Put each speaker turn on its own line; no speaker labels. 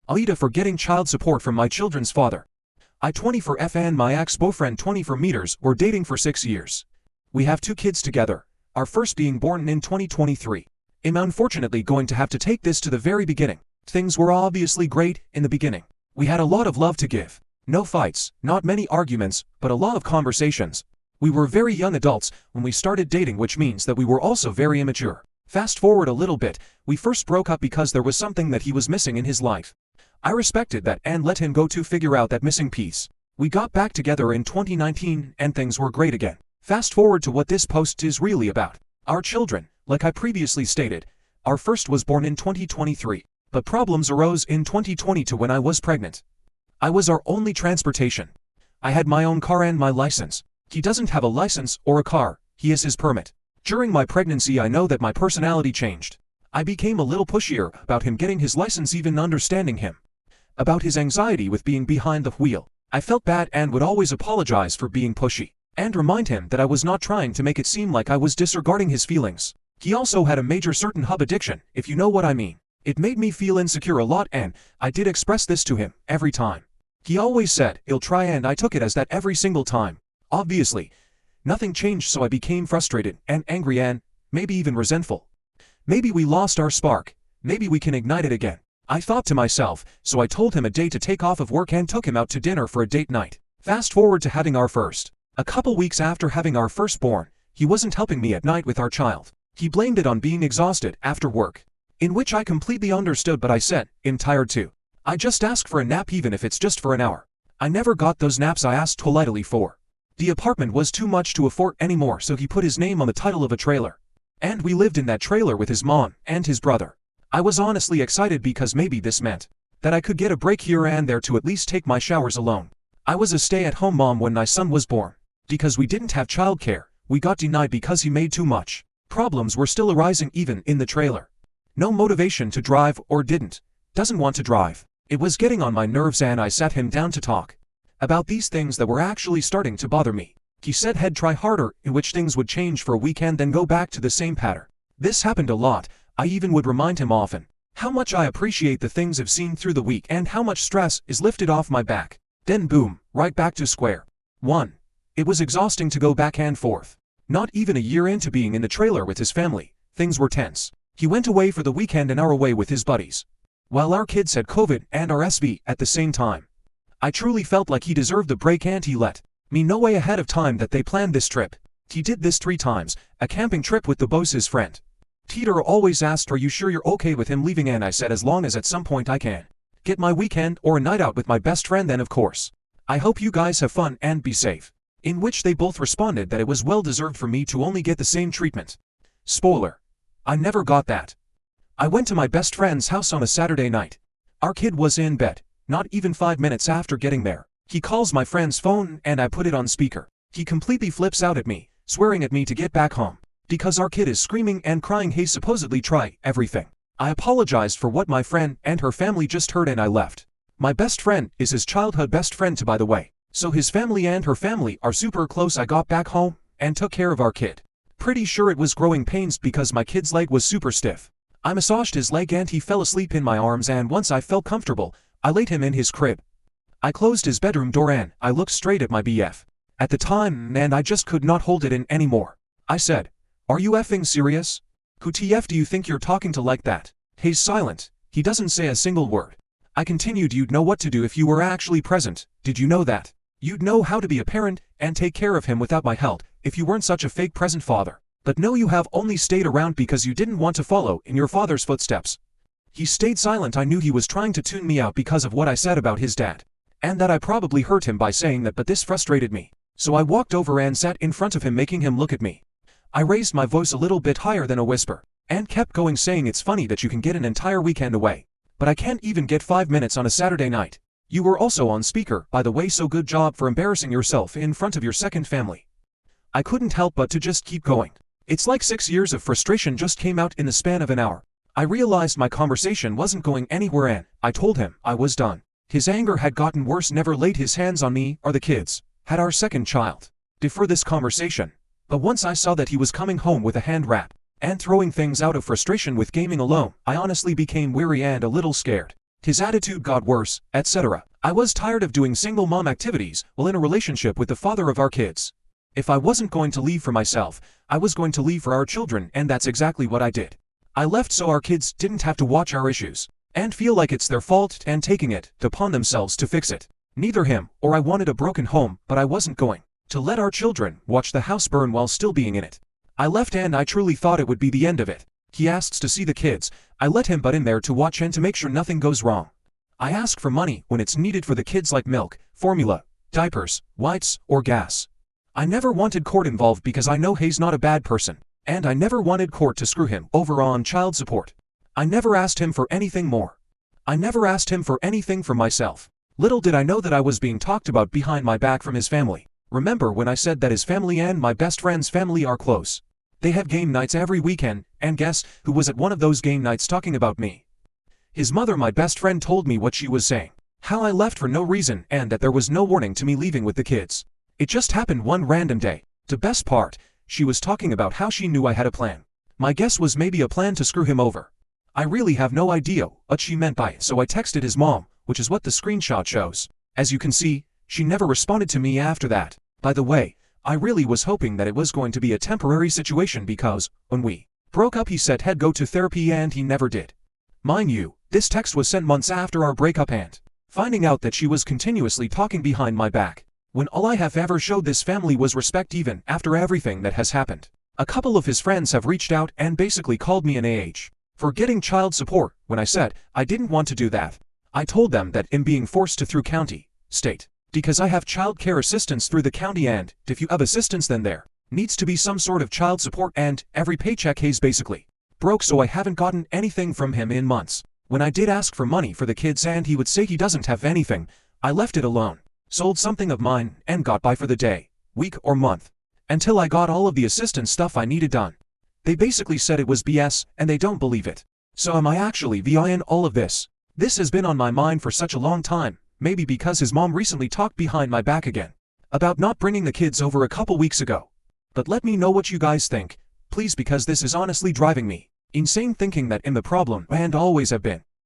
Aida for getting child support from my children's father. I 20 for F and my ex-boyfriend 20 for meters. We're dating for 6 years. We have 2 kids together, our first being born in 2023. I'm unfortunately going to have to take this to the very beginning. Things were obviously great in the beginning. We had a lot of love to give. No fights, not many arguments, but a lot of conversations. We were very young adults when we started dating, which means that we were also very immature. Fast forward a little bit, we first broke up because there was something that he was missing in his life. I respected that and let him go to figure out that missing piece. We got back together in 2019 and things were great again. Fast forward to what this post is really about. Our children, like I previously stated, our first was born in 2023, but problems arose in 2022 when I was pregnant. I was our only transportation. I had my own car and my license. He doesn't have a license or a car, he has his permit. During my pregnancy I know that my personality changed. I became a little pushier about him getting his license, even understanding him. About his anxiety with being behind the wheel. I felt bad and would always apologize for being pushy, and remind him that I was not trying to make it seem like I was disregarding his feelings. He also had a major certain hub addiction, if you know what I mean. It made me feel insecure a lot, and I did express this to him every time. He always said he'll try, and I took it as that every single time. Obviously, nothing changed, so I became frustrated and angry and maybe even resentful. Maybe we lost our spark. Maybe we can ignite it again. I thought to myself, so I told him a day to take off of work and took him out to dinner for a date night. Fast forward to having our first. A couple weeks after having our firstborn, he wasn't helping me at night with our child. He blamed it on being exhausted after work. In which I completely understood, but I said, I'm tired too. I just ask for a nap, even if it's just for an hour. I never got those naps I asked politely for. The apartment was too much to afford anymore, so he put his name on the title of a trailer. And we lived in that trailer with his mom and his brother. I was honestly excited because maybe this meant that I could get a break here and there to at least take my showers alone. I was a stay-at-home mom when my son was born. Because we didn't have childcare, we got denied because he made too much. Problems were still arising even in the trailer. No motivation to drive, or doesn't want to drive. It was getting on my nerves, and I sat him down to talk about these things that were actually starting to bother me. He said he'd try harder, in which things would change for a weekend then go back to the same pattern. This happened a lot. I even would remind him often how much I appreciate the things I've seen through the week and how much stress is lifted off my back. Then boom, right back to square one. It was exhausting to go back and forth. Not even a year into being in the trailer with his family, things were tense. He went away for the weekend, an hour away with his buddies, while our kids had COVID and RSV at the same time. I truly felt like he deserved the break, and he let me know way ahead of time that they planned this trip. He did this 3 times, a camping trip with the boss's friend. Teeter always asked, are you sure you're okay with him leaving? And I said, as long as at some point I can get my weekend or a night out with my best friend, then of course. I hope you guys have fun and be safe. In which they both responded that it was well deserved for me to only get the same treatment. Spoiler: I never got that. I went to my best friend's house on a Saturday night. Our kid was in bed. Not even 5 minutes after getting there, he calls my friend's phone and I put it on speaker. He completely flips out at me, swearing at me to get back home, because our kid is screaming and crying. He supposedly try everything. I apologized for what my friend and her family just heard and I left. My best friend is his childhood best friend too, by the way, so his family and her family are super close. I got back home and took care of our kid. Pretty sure it was growing pains because my kid's leg was super stiff. I massaged his leg and he fell asleep in my arms, and once I felt comfortable, I laid him in his crib. I closed his bedroom door and I looked straight at my BF at the time, and I just could not hold it in anymore. I said, are you effing serious? Who TF do you think you're talking to like that? He's silent. He doesn't say a single word. I continued, you'd know what to do if you were actually present. Did you know that? You'd know how to be a parent and take care of him without my help if you weren't such a fake present father. But no, you have only stayed around because you didn't want to follow in your father's footsteps. He stayed silent. I knew he was trying to tune me out because of what I said about his dad, and that I probably hurt him by saying that, but this frustrated me. So I walked over and sat in front of him, making him look at me. I raised my voice a little bit higher than a whisper, and kept going, saying, it's funny that you can get an entire weekend away, but I can't even get 5 minutes on a Saturday night. You were also on speaker, by the way, so good job for embarrassing yourself in front of your second family. I couldn't help but to just keep going. It's like 6 years of frustration just came out in the span of an hour. I realized my conversation wasn't going anywhere and I told him I was done. His anger had gotten worse, never laid his hands on me or the kids, had our second child. Defer this conversation. But once I saw that he was coming home with a hand wrap and throwing things out of frustration with gaming alone, I honestly became weary and a little scared. His attitude got worse, etc. I was tired of doing single mom activities while in a relationship with the father of our kids. If I wasn't going to leave for myself, I was going to leave for our children, and that's exactly what I did. I left so our kids didn't have to watch our issues and feel like it's their fault and taking it upon themselves to fix it. Neither him or I wanted a broken home, but I wasn't going to let our children watch the house burn while still being in it. I left and I truly thought it would be the end of it. He asks to see the kids, I let him butt in there to watch and to make sure nothing goes wrong. I ask for money when it's needed for the kids like milk, formula, diapers, whites, or gas. I never wanted court involved because I know he's not a bad person, and I never wanted court to screw him over on child support. I never asked him for anything more. I never asked him for anything for myself. Little did I know that I was being talked about behind my back from his family. Remember when I said that his family and my best friend's family are close? They have game nights every weekend, and guess who was at one of those game nights talking about me? His mother. My best friend told me what she was saying. How I left for no reason and that there was no warning to me leaving with the kids. It just happened one random day. The best part, she was talking about how she knew I had a plan. My guess was maybe a plan to screw him over. I really have no idea what she meant by it, so I texted his mom, which is what the screenshot shows. As you can see, she never responded to me after that. By the way, I really was hoping that it was going to be a temporary situation because, when we broke up, he said he'd go to therapy and he never did. Mind you, this text was sent months after our breakup and finding out that she was continuously talking behind my back, when all I have ever showed this family was respect even after everything that has happened. A couple of his friends have reached out and basically called me an AH for getting child support when I said I didn't want to do that. I told them that in being forced to through county, state, because I have child care assistance through the county, and if you have assistance then there needs to be some sort of child support, and every paycheck he's basically broke, so I haven't gotten anything from him in months. When I did ask for money for the kids and he would say he doesn't have anything, I left it alone, sold something of mine, and got by for the day, week or month, until I got all of the assistance stuff I needed done. They basically said it was BS and they don't believe it. So am I actually in all of this? This has been on my mind for such a long time, maybe because his mom recently talked behind my back again about not bringing the kids over a couple weeks ago. But let me know what you guys think, please, because this is honestly driving me insane thinking that I'm the problem and always have been.